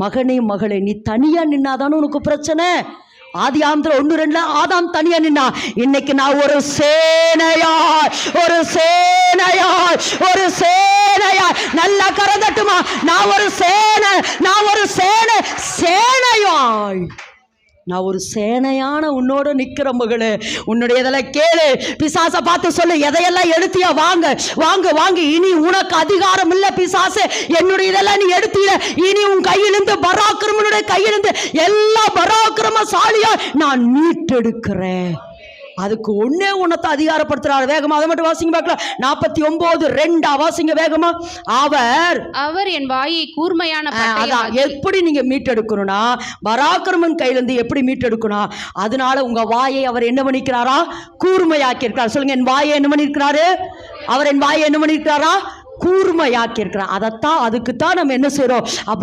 மகனே மகளே, நீ தனியா நின்னாதானே உனக்கு பிரச்சனை. ஆதியாகமத்துல 1:2 ஆதாம் தனியா நின்னா. இன்னைக்கு நான் ஒரு சேனையாய் நல்லா கரந்தட்டுமா. நான் ஒரு சேனையாய் நான் ஒரு சேனையான உன்னோட நிக்கிற மகளே. உன்னுடைய இதெல்லாம் கேளு. பிசாசை பார்த்து சொல்லு, எதையெல்லாம் எடுத்தியா வாங்க. இனி உனக்கு அதிகாரம் இல்ல பிசாசு. என்னுடைய இதெல்லாம் நீ எடுத்தீல, இனி உன் கையிலிருந்து பராக்கிரமனுடைய கையிலிருந்து எல்லா பராக்கிரமசாலியா நான் மீட்டெடுக்கிறேன். அதுக்கு ஒன்னே உன்னத்தை அதிகாரப்படுத்துறாரு. வேகமா அதை மட்டும் வாசிங்க பார்க்கலாம். 49:2 வாசிங்க வேகமா. அவர் என் வாயை கூர்மையான எப்படி நீங்க மீட்டெடுக்கணும்னா, பராக்கிரமன் கையிலிருந்து எப்படி மீட்டெடுக்கணும். அதனால உங்க வாயை அவர் என்ன பண்ணிக்கிறாரா? கூர்மையாக்கி இருக்கிறார். சொல்லுங்க, என் வாயை என்ன பண்ணிருக்கிறாரு? அவர் என் வாயை என்ன பண்ணிருக்கிறாரா? கூர்மையாக்கி இருக்கிறார். அதுக்குத்தான் நம்ம என்ன செய்யறோம்?